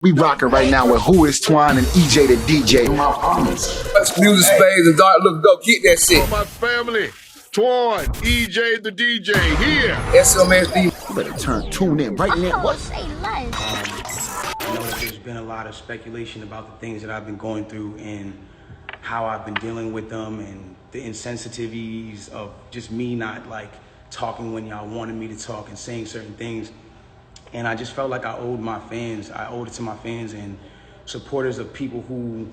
We rocking right now with Who Is Twine and EJ the DJ. Music, Spades, and Dark. Look, go get that shit. Oh, my family. Twine, EJ the DJ here. SMSD. You better tune in right now. What? Say less. I know that there's been a lot of speculation about the things that I've been going through and how I've been dealing with them and the insensitivities of just me not like talking when y'all wanted me to talk and saying certain things. And I just felt like I owed it to my fans and supporters of people who,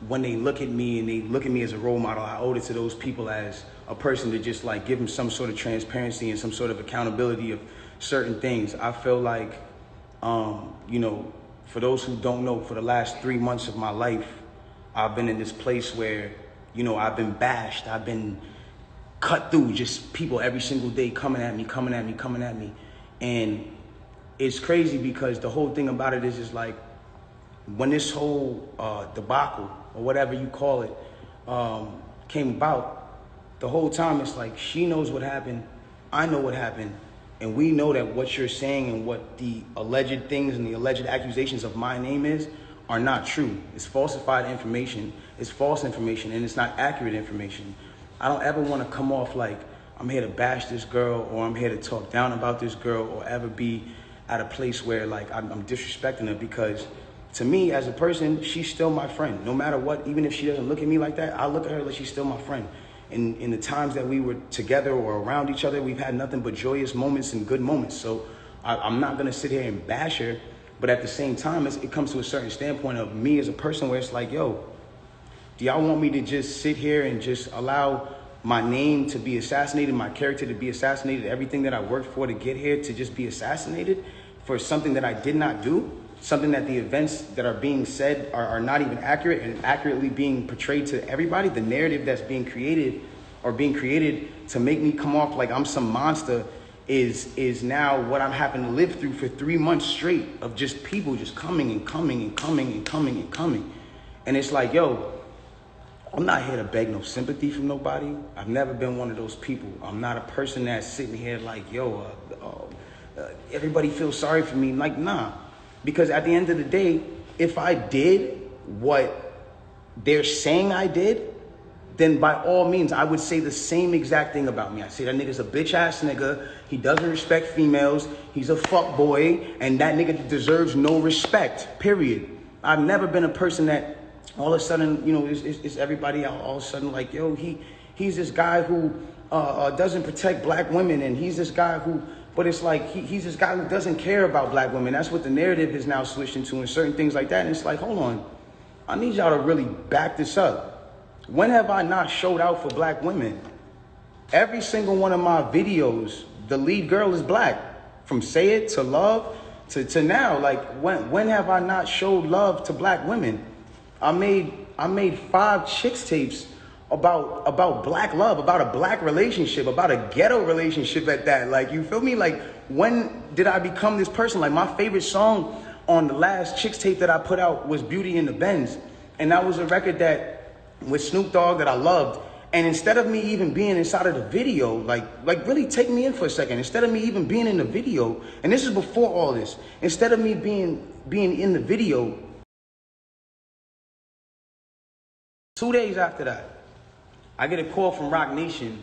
when they look at me and they look at me as a role model, I owed it to those people as a person to just like give them some sort of transparency and some sort of accountability of certain things. I feel like, for those who don't know, for the last 3 months of my life, I've been in this place where, I've been bashed, I've been cut through, just people every single day coming at me. And it's crazy because the whole thing about it is just like, when this whole debacle, or whatever you call it, came about, the whole time it's like, she knows what happened, I know what happened, and we know that what you're saying and what the alleged things and the alleged accusations of my name are not true. It's falsified information, it's false information, and it's not accurate information. I don't ever want to come off like I'm here to bash this girl, or I'm here to talk down about this girl, or ever be at a place where like I'm disrespecting her, because to me as a person, she's still my friend. No matter what, even if she doesn't look at me like that, I look at her like she's still my friend. And in the times that we were together or around each other, we've had nothing but joyous moments and good moments. So I'm not gonna sit here and bash her, but at the same time, it comes to a certain standpoint of me as a person where it's like, yo, do y'all want me to just sit here and just allow my name to be assassinated, my character to be assassinated, everything that I worked for to get here to just be assassinated for something that I did not do, something that the events that are being said are not even accurate and accurately being portrayed to everybody, the narrative that's being created to make me come off like I'm some monster is now what I'm having to live through for 3 months straight of just people just coming. And it's like, yo, I'm not here to beg no sympathy from nobody. I've never been one of those people. I'm not a person that's sitting here like, yo, everybody feels sorry for me. Like, nah. Because at the end of the day, if I did what they're saying I did, then by all means, I would say the same exact thing about me. I say that nigga's a bitch ass nigga. He doesn't respect females. He's a fuck boy. And that nigga deserves no respect, period. I've never been a person that all of a sudden, it's everybody all of a sudden like, yo, he's this guy who doesn't protect black women, and he's this guy who, but it's like, he's this guy who doesn't care about black women. That's what the narrative is now switched into and certain things like that. And it's like, hold on, I need y'all to really back this up. When have I not showed out for black women? Every single one of my videos, the lead girl is black. From Say It to Love to now, like when have I not showed love to black women? I made 5 chicks tapes about black love, about a black relationship, about a ghetto relationship at that. Like, you feel me? Like, when did I become this person? Like, my favorite song on the last chicks tape that I put out was Beauty in the Benz. And that was a record that with Snoop Dogg that I loved. And instead of me even being inside of the video, like really take me in for a second. Instead of me even being in the video, and this is before all this, instead of me being in the video, 2 days after that, I get a call from Rock Nation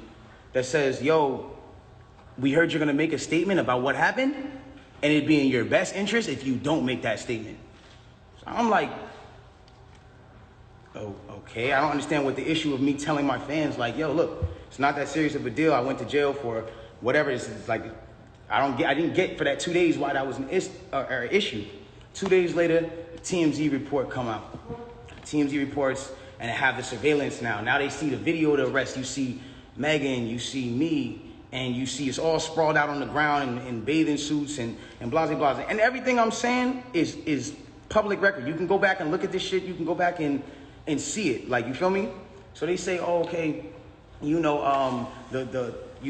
that says, yo, we heard you're gonna make a statement about what happened, and it'd be in your best interest if you don't make that statement. So I'm like, oh, okay, I don't understand what the issue of me telling my fans, like, yo, look, it's not that serious of a deal. I went to jail for whatever. It's like, I didn't get for that 2 days why that was an issue. 2 days later, the TMZ report come out. TMZ reports, and they have the surveillance now. Now they see the video of the arrest. You see Megan, you see me, and you see it's all sprawled out on the ground in bathing suits and blah, blah, blah. And everything I'm saying is public record. You can go back and look at this shit. You can go back and see it. Like, you feel me? So they say, oh, okay, you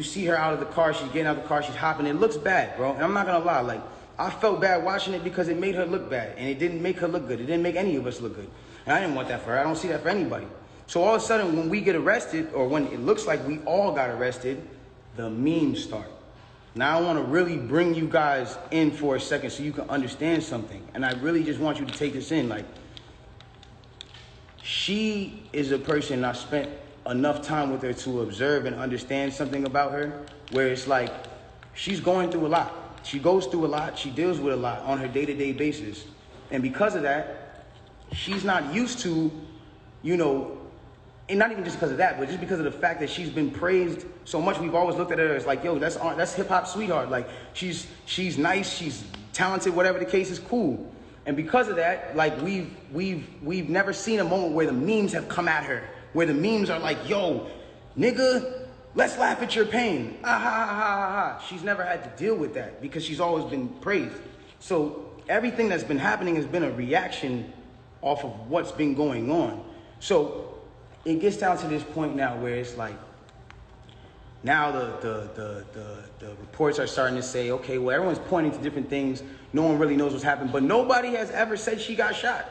see her out of the car. She's getting out of the car. She's hopping. It looks bad, bro. And I'm not going to lie. Like, I felt bad watching it because it made her look bad. And it didn't make her look good. It didn't make any of us look good. And I didn't want that for her. I don't see that for anybody. So all of a sudden, when we get arrested, or when it looks like we all got arrested, the memes start. Now I want to really bring you guys in for a second so you can understand something. And I really just want you to take this in. Like, she is a person I spent enough time with her to observe and understand something about her, where it's like she's going through a lot. She goes through a lot. She deals with a lot on her day-to-day basis. And because of that, she's not used to, you know, and not even just because of that, but just because of the fact that she's been praised so much. We've always looked at her as like, yo, that's hip hop sweetheart. Like, she's nice, she's talented, whatever the case is, cool. And because of that, like, we've never seen a moment where the memes have come at her, where the memes are like, yo, nigga, let's laugh at your pain. Ah, ha, ha, ha, ha. She's never had to deal with that because she's always been praised. So everything that's been happening has been a reaction off of what's been going on. So it gets down to this point now where it's like, now the reports are starting to say, okay, well, everyone's pointing to different things. No one really knows what's happened, but nobody has ever said she got shot.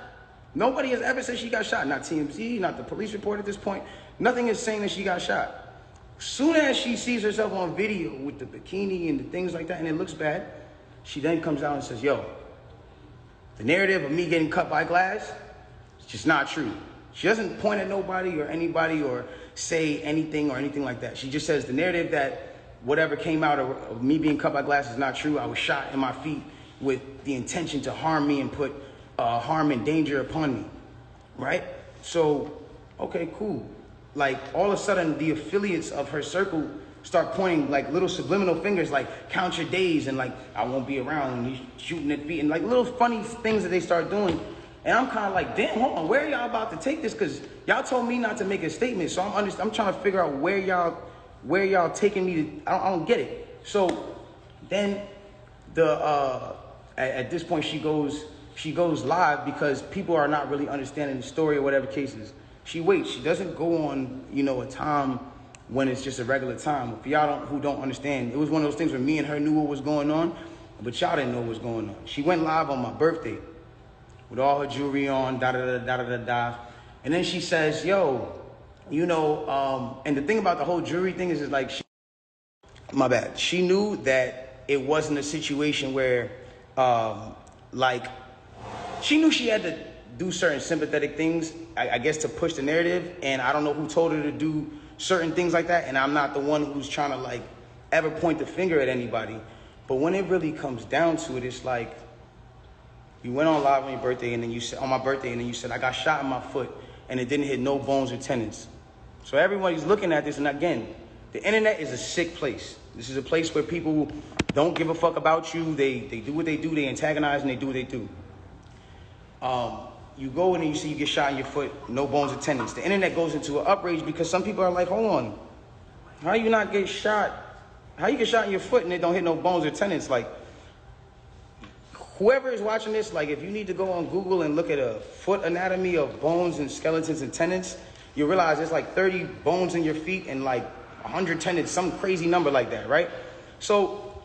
Nobody has ever said she got shot. Not TMZ, not the police report at this point. Nothing is saying that she got shot. Soon as she sees herself on video with the bikini and the things like that, and it looks bad, she then comes out and says, yo, the narrative of me getting cut by glass, it's just not true. She doesn't point at nobody or anybody or say anything or anything like that. She just says the narrative that whatever came out of me being cut by glass is not true. I was shot in my feet with the intention to harm me and put harm and danger upon me, right? So, okay, cool. Like, all of a sudden, the affiliates of her circle start pointing like little subliminal fingers, like count your days and like I won't be around and you shooting at feet and like little funny things that they start doing. And I'm kind of like, damn, hold on, where are y'all about to take this? Because y'all told me not to make a statement, so I'm trying to figure out where y'all taking me to. I don't get it. So then at this point she goes live because people are not really understanding the story or whatever cases. She waits. She doesn't go on, you know, a time when it's just a regular time. For y'all who don't understand, it was one of those things where me and her knew what was going on, but y'all didn't know what was going on. She went live on my birthday with all her jewelry on, da-da-da-da-da-da-da. And then she says, yo, you know, and the thing about the whole jewelry thing is like, my bad. She knew that it wasn't a situation where, like, she knew she had to do certain sympathetic things, I guess, to push the narrative. And I don't know who told her to do certain things like that. And I'm not the one who's trying to, like, ever point the finger at anybody. But when it really comes down to it, it's like, you went on live on your birthday, and then you said, on my birthday, and then you said, I got shot in my foot, and it didn't hit no bones or tendons. So everybody's looking at this, and again, the internet is a sick place. This is a place where people don't give a fuck about you. They do what they do, they antagonize, and they do what they do. You go in and you see you get shot in your foot, no bones or tendons. The internet goes into an outrage because some people are like, hold on, how you not get shot? How you get shot in your foot and it don't hit no bones or tendons? Like, whoever is watching this, like, if you need to go on Google and look at a foot anatomy of bones and skeletons and tendons, you realize there's like 30 bones in your feet and like 100 tendons, some crazy number like that, right? So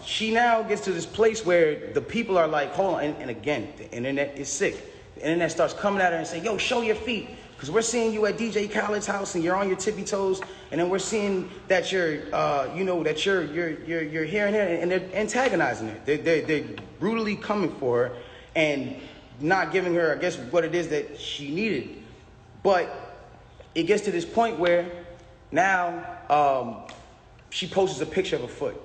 she now gets to this place where the people are like, hold on, and again, the internet is sick. The internet starts coming at her and saying, yo, show your feet. Because we're seeing you at DJ Khaled's house and you're on your tippy toes, and then we're seeing that you're, you know, that you're here and there, and they're antagonizing her. They're brutally coming for her and not giving her, I guess, what it is that she needed. But it gets to this point where now she posts a picture of a foot,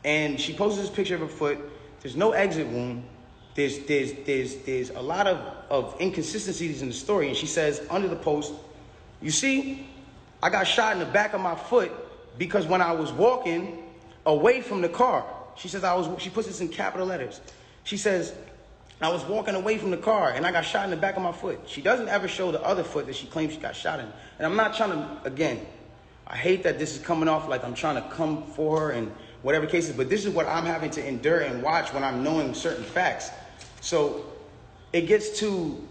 and she posts this picture of her foot. There's no exit wound. There's a lot of inconsistencies in the story. And she says under the post, you see, I got shot in the back of my foot because when I was walking away from the car, she says she puts this in capital letters. She says, I was walking away from the car and I got shot in the back of my foot. She doesn't ever show the other foot that she claims she got shot in. And I'm not trying to, again, I hate that this is coming off like I'm trying to come for her and whatever cases, but this is what I'm having to endure and watch when I'm knowing certain facts. So it gets to,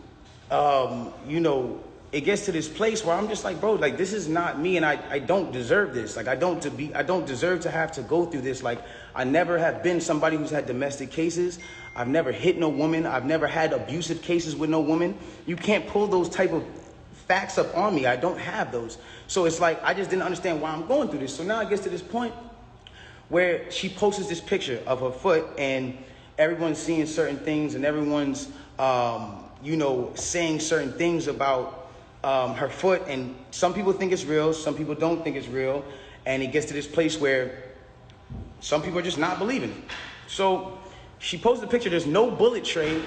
you know, it gets to this place where I'm just like, bro, like, this is not me, and I don't deserve this. Like, I don't deserve to have to go through this. Like, I never have been somebody who's had domestic cases. I've never hit no woman. I've never had abusive cases with no woman. You can't pull those type of facts up on me. I don't have those. So it's like, I just didn't understand why I'm going through this. So now it gets to this point where she posts this picture of her foot and everyone's seeing certain things and everyone's, you know, saying certain things about her foot. And some people think it's real, some people don't think it's real. And it gets to this place where some people are just not believing it. So she posted a picture. There's no bullet tray.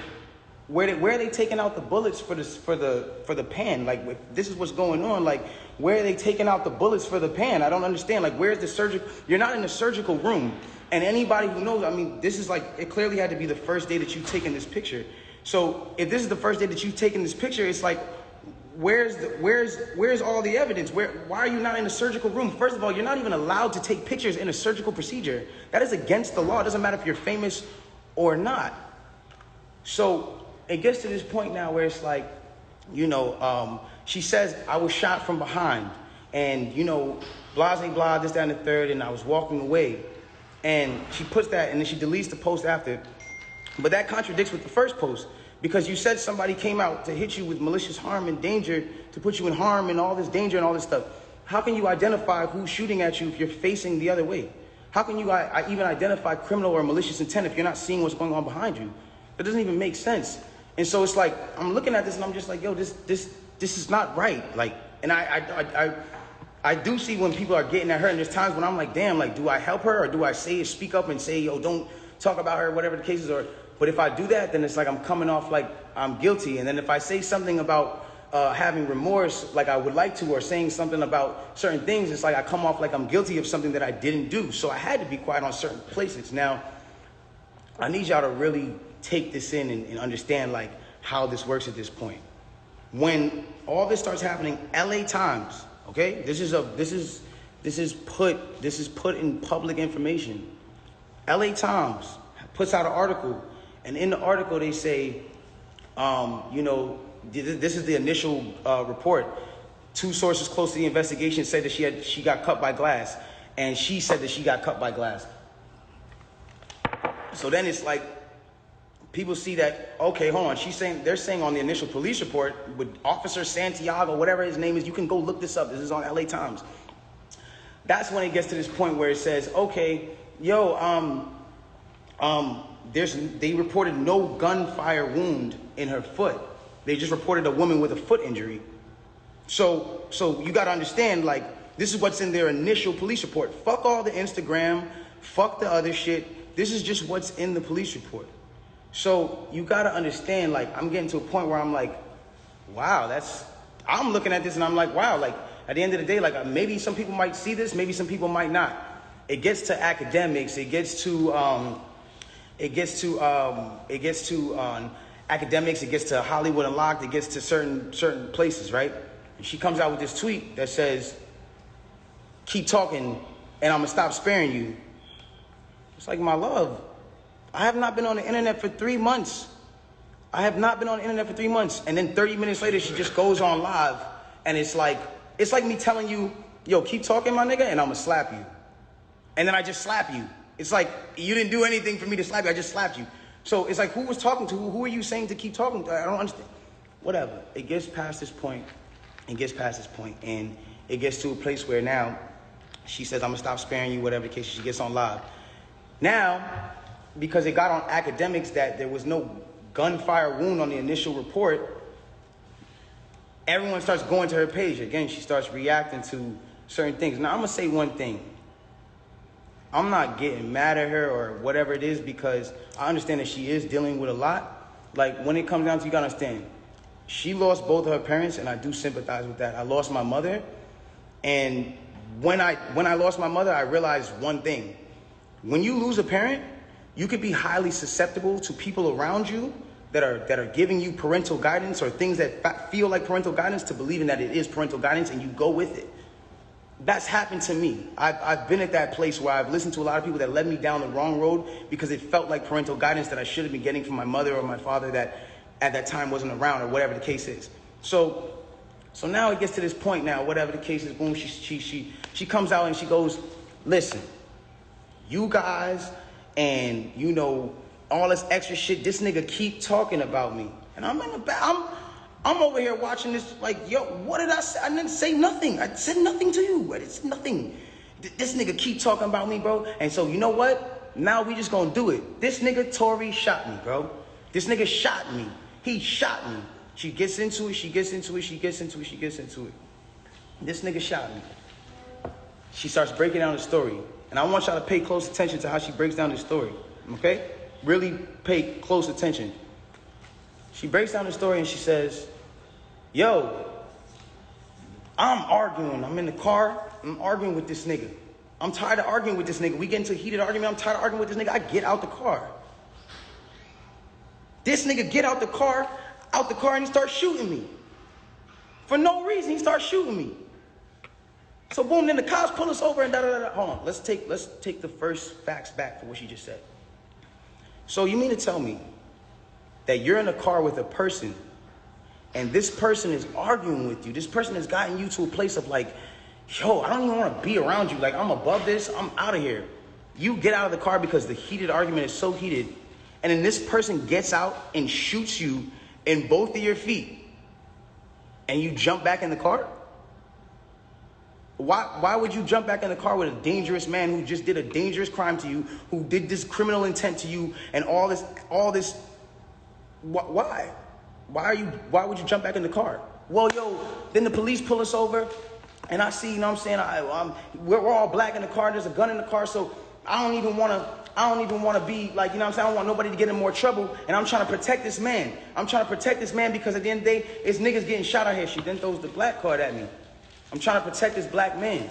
Where are they taking out the bullets for the pan? Like, if this is what's going on, like, where are they taking out the bullets for the pan? I don't understand. Like, where's the surgical? You're not in a surgical room. And anybody who knows, I mean, this is like, it clearly had to be the first day that you've taken this picture. So if this is the first day that you've taken this picture, it's like, where's all the evidence? Why are you not in a surgical room? First of all, you're not even allowed to take pictures in a surgical procedure. That is against the law. It doesn't matter if you're famous or not. So it gets to this point now where it's like, you know, she says, I was shot from behind and, you know, blah, blah, blah, this, that, and the third, and I was walking away. And she puts that and then she deletes the post after. But that contradicts with the first post, because you said somebody came out to hit you with malicious harm and danger, to put you in harm and all this danger and all this stuff. How can you identify who's shooting at you if you're facing the other way? How can you even identify criminal or malicious intent if you're not seeing what's going on behind you? That doesn't even make sense. And so it's like, I'm looking at this and I'm just like, yo, this is not right. Like, and I do see when people are getting at her, and there's times when I'm like, damn, like, do I help her or do I speak up and say, yo, don't talk about her, whatever the case is? But if I do that, then it's like I'm coming off like I'm guilty. And then if I say something about having remorse, like I would like to, or saying something about certain things, it's like I come off like I'm guilty of something that I didn't do. So I had to be quiet on certain places. Now, I need y'all to really take this in and understand like how this works at this point. When all this starts happening, LA Times, okay, this is put in public information. LA Times puts out an article, and in the article they say, you know, this is the initial report. Two sources close to the investigation said that she got cut by glass, and she said that she got cut by glass. So then it's like, people see that, okay, hold on, they're saying on the initial police report with Officer Santiago, whatever his name is, you can go look this up. This is on LA Times. That's when it gets to this point where it says, okay, yo, they reported no gunfire wound in her foot. They just reported a woman with a foot injury. So you got to understand, like, this is what's in their initial police report. Fuck all the Instagram, fuck the other shit. This is just what's in the police report. So you got to understand, like, I'm getting to a point where I'm like, wow, I'm looking at this and I'm like, wow, like, at the end of the day, like, maybe some people might see this, maybe some people might not. It gets to academics, it gets to academics, it gets to Hollywood Unlocked, it gets to certain places, right? And she comes out with this tweet that says, keep talking and I'm gonna stop sparing you. It's like, my love, I have not been on the internet for 3 months. I have not been on the internet for 3 months. And then 30 minutes later, she just goes on live. And it's like me telling you, yo, keep talking, my nigga, and I'm gonna slap you. And then I just slap you. It's like, you didn't do anything for me to slap you, I just slapped you. So it's like, who was talking to? Who are you saying to keep talking to? I don't understand. Whatever. It gets past this point. And it gets to a place where now she says, I'm gonna stop sparing you, whatever the case. She gets on live. Now, because it got on academics that there was no gunfire wound on the initial report, everyone starts going to her page. Again, she starts reacting to certain things. Now, I'm gonna say one thing. I'm not getting mad at her or whatever it is, because I understand that she is dealing with a lot. Like, when it comes down to, you gotta understand, she lost both of her parents, and I do sympathize with that. I lost my mother, and when I lost my mother, I realized one thing. When you lose a parent, you could be highly susceptible to people around you that are giving you parental guidance or things that feel like parental guidance, to believing that it is parental guidance, and you go with it. That's happened to me. I've been at that place where I've listened to a lot of people that led me down the wrong road because it felt like parental guidance that I should have been getting from my mother or my father that at that time wasn't around, or whatever the case is. So now it gets to this point now, whatever the case is, boom, she comes out and she goes, listen, you guys and, you know, all this extra shit, this nigga keep talking about me. And I'm in the back, I'm over here watching this like, yo, what did I say? I didn't say nothing. I said nothing to you. It's nothing. This nigga keep talking about me, bro. And so you know what? Now we just gonna do it. This nigga Tory shot me, bro. This nigga shot me. He shot me. She gets into it, she gets into it, she gets into it, she gets into it. This nigga shot me. She starts breaking down the story. And I want y'all to pay close attention to how she breaks down the story. Okay? Really pay close attention. She breaks down the story and she says, yo, I'm arguing. I'm in the car. I'm arguing with this nigga. I'm tired of arguing with this nigga. We get into a heated argument. I'm tired of arguing with this nigga. I get out the car. This nigga get out the car, and he starts shooting me. For no reason, he starts shooting me. So boom, then the cops pull us over and da-da-da-da. Hold on, let's take the first facts back for what she just said. So you mean to tell me that you're in a car with a person and this person is arguing with you? This person has gotten you to a place of like, yo, I don't even want to be around you. Like, I'm above this. I'm out of here. You get out of the car because the heated argument is so heated. And then this person gets out and shoots you in both of your feet. And you jump back in the car? Why would you jump back in the car with a dangerous man who just did a dangerous crime to you, who did this criminal intent to you and all this? Why? Why would you jump back in the car? Well, yo, then the police pull us over and I see, you know what I'm saying? We're all black in the car. There's a gun in the car. So I don't even want to be like, you know what I'm saying? I don't want nobody to get in more trouble. And I'm trying to protect this man. I'm trying to protect this man because at the end of the day, it's niggas getting shot out here. She then throws the black card at me. I'm trying to protect this black man.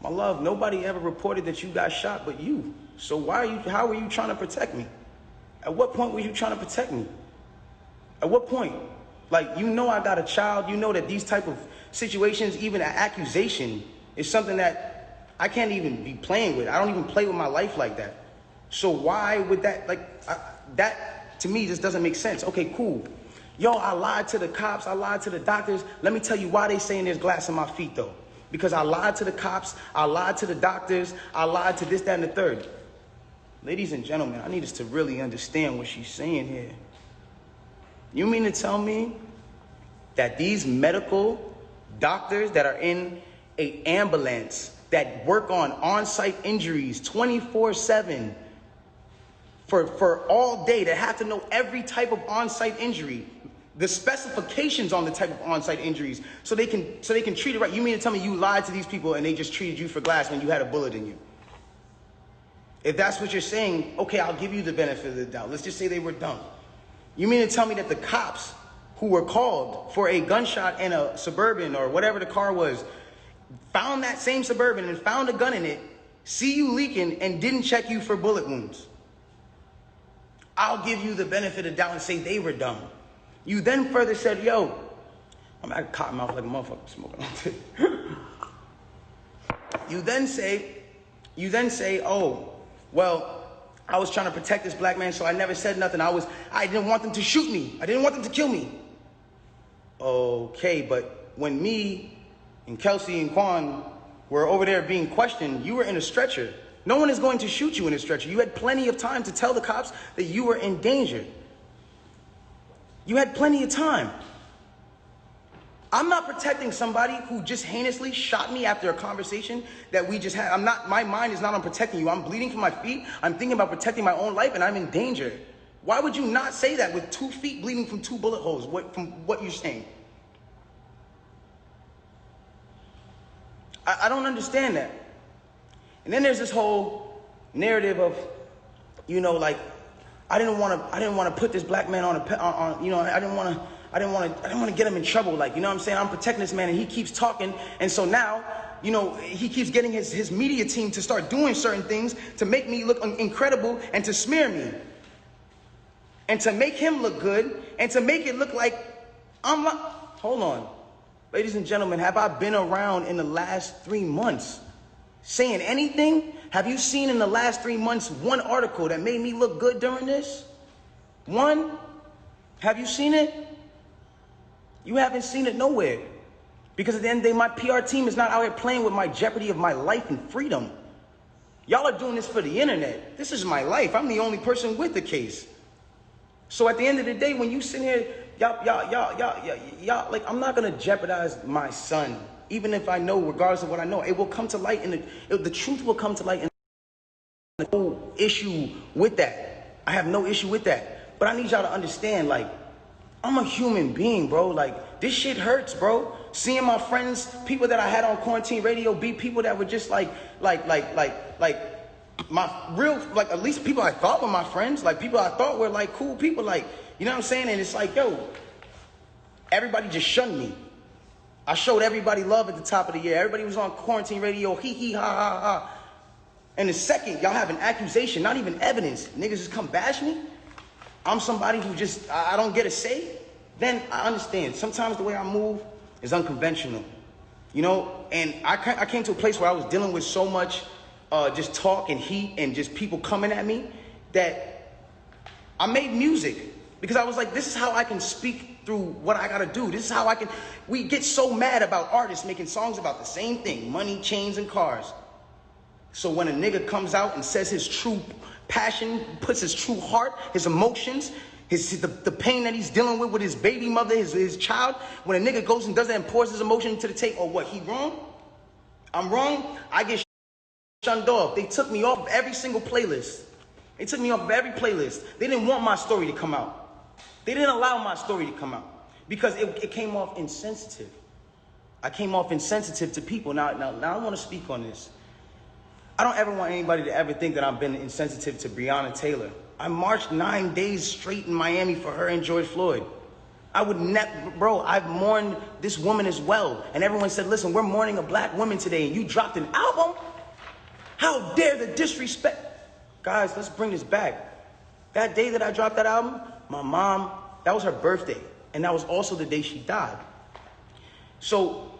My love, nobody ever reported that you got shot but you. So how are you trying to protect me? At what point were you trying to protect me? At what point? Like, you know I got a child. You know that these type of situations, even an accusation, is something that I can't even be playing with. I don't even play with my life like that. So why would that, that to me just doesn't make sense. Okay, cool. Yo, I lied to the cops. I lied to the doctors. Let me tell you why they saying there's glass in my feet, though. Because I lied to the cops. I lied to the doctors. I lied to this, that, and the third. Ladies and gentlemen, I need us to really understand what she's saying here. You mean to tell me that these medical doctors that are in an ambulance that work on-site injuries 24/7 for all day, that have to know every type of on-site injury, the specifications on the type of on-site injuries, so they can treat it right? You mean to tell me you lied to these people and they just treated you for glass when you had a bullet in you? If that's what you're saying, okay, I'll give you the benefit of the doubt. Let's just say they were dumb. You mean to tell me that the cops who were called for a gunshot in a Suburban or whatever the car was, found that same Suburban and found a gun in it, see you leaking, and didn't check you for bullet wounds? I'll give you the benefit of the doubt and say they were dumb. You then further said, yo, I'm at a cotton mouth like a motherfucker smoking on it. You then say, oh, well, I was trying to protect this black man, so I never said nothing. I didn't want them to shoot me. I didn't want them to kill me. Okay, but when me and Kelsey and Quan were over there being questioned, you were in a stretcher. No one is going to shoot you in a stretcher. You had plenty of time to tell the cops that you were in danger. You had plenty of time. I'm not protecting somebody who just heinously shot me after a conversation that we just had. My mind is not on protecting you. I'm bleeding from my feet. I'm thinking about protecting my own life and I'm in danger. Why would you not say that with 2 feet bleeding from 2 bullet holes, from what you're saying? I don't understand that. And then there's this whole narrative of, you know, like, I didn't want to put this black man on you know, I didn't want to get him in trouble. Like, you know what I'm saying? I'm protecting this man and he keeps talking. And so now, you know, he keeps getting his media team to start doing certain things to make me look incredible and to smear me. And to make him look good and to make it look like I'm not. Hold on. Ladies and gentlemen, have I been around in the last 3 months saying anything? Have you seen in the last 3 months one article that made me look good during this? One? Have you seen it? You haven't seen it nowhere. Because at the end of the day, my PR team is not out here playing with my jeopardy of my life and freedom. Y'all are doing this for the internet. This is my life. I'm the only person with the case. So at the end of the day, when you sit here, y'all, like, I'm not gonna jeopardize my son Even if I know, regardless of what I know, it will come to light, and the truth will come to light. And no issue with that. I have no issue with that. But I need y'all to understand, like, I'm a human being, bro. Like, this shit hurts, bro. Seeing my friends, people that I had on quarantine radio, be people that were just like my real, like, at least people I thought were my friends, like people I thought were like cool people, like, you know what I'm saying? And it's like, yo, everybody just shunned me. I showed everybody love at the top of the year. Everybody was on quarantine radio, hee hee ha ha ha. And the second y'all have an accusation, not even evidence, niggas just come bash me, I'm somebody who just, I don't get a say, then I understand. Sometimes the way I move is unconventional, you know? And I came to a place where I was dealing with so much just talk and heat and just people coming at me that I made music because I was like, this is how I can speak through what I gotta do. This is how I can, we get so mad about artists making songs about the same thing, money, chains, and cars. So when a nigga comes out and says his true passion, puts his true heart, his emotions, the pain that he's dealing with his baby mother, his child, when a nigga goes and does that and pours his emotion into the tape, or what, he wrong? I'm wrong? I get shunned off. They took me off of every single playlist. They took me off of every playlist. They didn't want my story to come out. They didn't allow my story to come out because it came off insensitive. I came off insensitive to people. Now I want to speak on this. I don't ever want anybody to ever think that I've been insensitive to Breonna Taylor. I marched 9 days straight in Miami for her and George Floyd. I would never, bro, I've mourned this woman as well. And everyone said, listen, we're mourning a black woman today and you dropped an album? How dare the disrespect? Guys, let's bring this back. That day that I dropped that album, my mom, that was her birthday. And that was also the day she died. So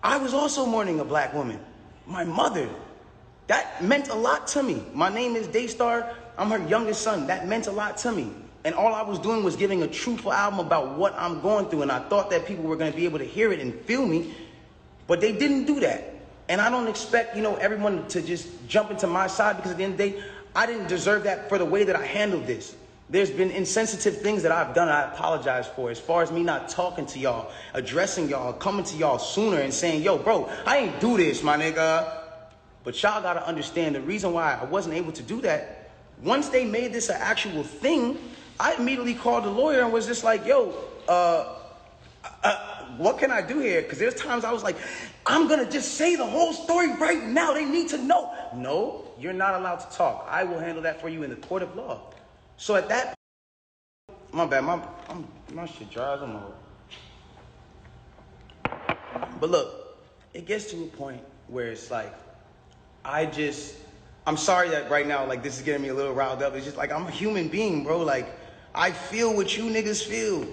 I was also mourning a black woman, my mother. That meant a lot to me. My name is Daystar. I'm her youngest son. That meant a lot to me. And all I was doing was giving a truthful album about what I'm going through. And I thought that people were going to be able to hear it and feel me. But they didn't do that. And I don't expect, you know, everyone to just jump into my side because at the end of the day, I didn't deserve that for the way that I handled this. There's been insensitive things that I've done I apologize for. As far as me not talking to y'all, addressing y'all, coming to y'all sooner and saying, yo, bro, I ain't do this, my nigga. But y'all gotta understand the reason why I wasn't able to do that. Once they made this an actual thing, I immediately called the lawyer and was just like, yo, what can I do here? Because there's times I was like, I'm gonna just say the whole story right now. They need to know. No, you're not allowed to talk. I will handle that for you in the court of law. So at that, my bad, my shit dry as a mother. But look, it gets to a point where it's like, I'm sorry that right now, like, this is getting me a little riled up. It's just like, I'm a human being, bro. Like, I feel what you niggas feel.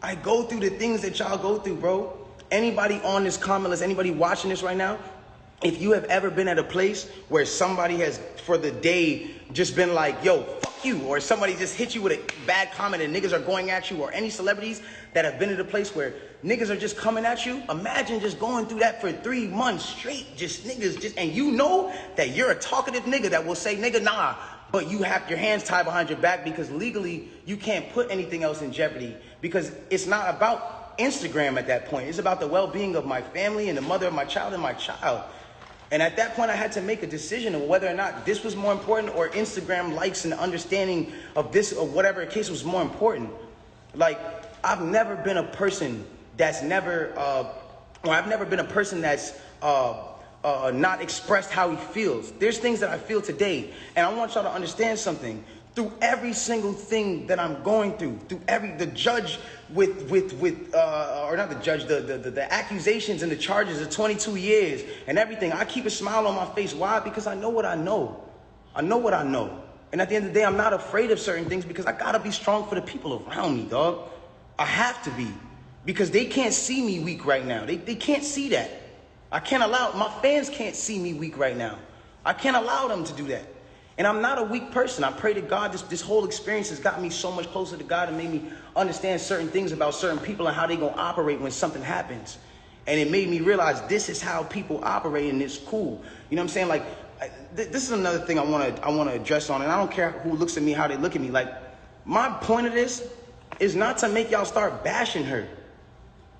I go through the things that y'all go through, bro. Anybody on this comment list, anybody watching this right now, if you have ever been at a place where somebody has, for the day, just been like, yo, fuck you, or somebody just hit you with a bad comment and niggas are going at you, or any celebrities that have been at a place where niggas are just coming at you, imagine just going through that for 3 months straight, just niggas, just, and you know that you're a talkative nigga that will say, nigga, nah, but you have your hands tied behind your back because legally you can't put anything else in jeopardy because it's not about Instagram at that point. It's about the well-being of my family and the mother of my child and my child. And at that point, I had to make a decision of whether or not this was more important or Instagram likes and understanding of this or whatever case was more important. Like, I've never been a person that's I've never been a person that's not expressed how he feels. There's things that I feel today, and I want y'all to understand something. Through every single thing that I'm going through the judge or not the judge, the accusations and the charges of 22 years and everything, I keep a smile on my face. Why? Because I know what I know. I know what I know. And at the end of the day, I'm not afraid of certain things because I gotta be strong for the people around me, dog. I have to be. Because they can't see me weak right now. They can't see that. I can't allow, my fans can't see me weak right now. I can't allow them to do that. And I'm not a weak person. I pray to God this whole experience has got me so much closer to God and made me understand certain things about certain people and how they gonna operate when something happens. And it made me realize this is how people operate and it's cool. You know what I'm saying? Like, this is another thing I wanna address on, and I don't care who looks at me, how they look at me. Like, my point of this is not to make y'all start bashing her.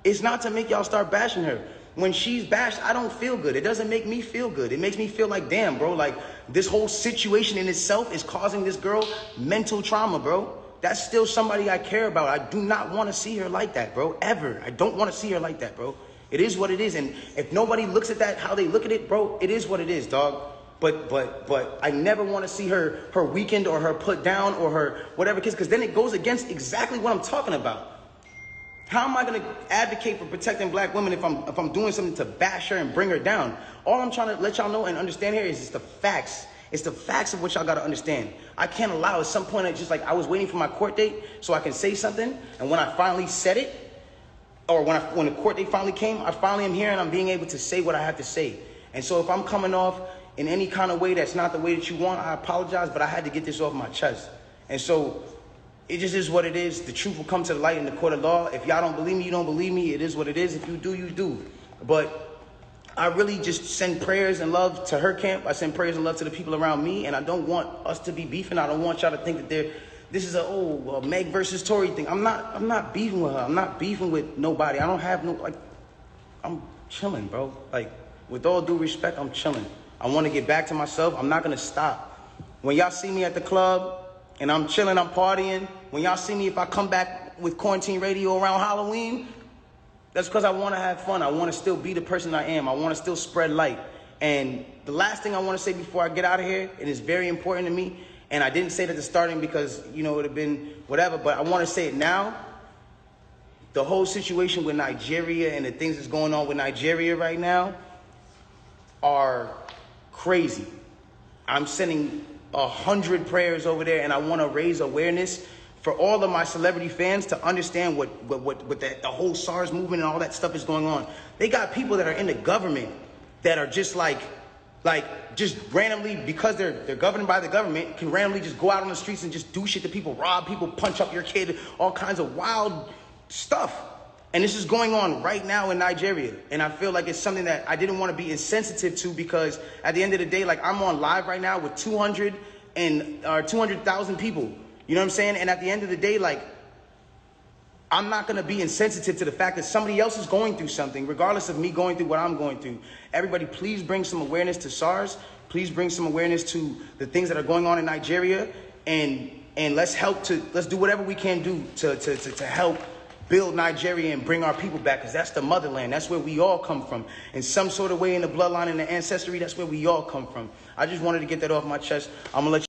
It's not to make y'all start bashing her. when she's bashed, I don't feel good. It doesn't make me feel good. It makes me feel like, damn, bro, like this whole situation in itself is causing this girl mental trauma, bro. That's still somebody I care about. I do not want to see her like that, bro, ever. I don't want to see her like that, bro. It is what it is. And if nobody looks at that how they look at it, bro, it is what it is, dog. But I never want to see her weakened or her put down or her whatever kids, because then it goes against exactly what I'm talking about. How am I going to advocate for protecting black women if I'm doing something to bash her and bring her down? All I'm trying to let y'all know and understand here is just the facts. It's the facts of what y'all got to understand. I can't allow at some point, it's just like I was waiting for my court date so I can say something. And when I finally said it, or when the court date finally came, I finally am here and I'm being able to say what I have to say. And so if I'm coming off in any kind of way that's not the way that you want, I apologize, but I had to get this off my chest. And so it just is what it is. The truth will come to the light in the court of law. If y'all don't believe me, you don't believe me. It is what it is. If you do, you do. But I really just send prayers and love to her camp. I send prayers and love to the people around me. And I don't want us to be beefing. I don't want y'all to think that this is a Meg versus Tory thing. I'm not beefing with her. I'm not beefing with nobody. I don't have no, like, I'm chilling, bro. Like, with all due respect, I'm chilling. I want to get back to myself. I'm not going to stop. When y'all see me at the club and I'm chilling, I'm partying, when y'all see me, if I come back with quarantine radio around Halloween, that's because I want to have fun. I want to still be the person I am. I want to still spread light. And the last thing I want to say before I get out of here, it is very important to me, and I didn't say it at the starting because, you know, it would have been whatever, but I want to say it now. The whole situation with Nigeria and the things that's going on with Nigeria right now are crazy. I'm sending 100 prayers over there, and I want to raise awareness for all of my celebrity fans to understand what the whole SARS movement and all that stuff is going on. They got people that are in the government that are just like just randomly, because they're governed by the government, can randomly just go out on the streets and just do shit to people, rob people, punch up your kid, all kinds of wild stuff. And this is going on right now in Nigeria. And I feel like it's something that I didn't want to be insensitive to, because at the end of the day, like, I'm on live right now with 200,000 people. You know what I'm saying? And at the end of the day, like, I'm not going to be insensitive to the fact that somebody else is going through something, regardless of me going through what I'm going through. Everybody, please bring some awareness to SARS. Please bring some awareness to the things that are going on in Nigeria. And let's do whatever we can do to help build Nigeria and bring our people back, because that's the motherland. That's where we all come from. In some sort of way, in the bloodline and the ancestry, that's where we all come from. I just wanted to get that off my chest. I'm going to let you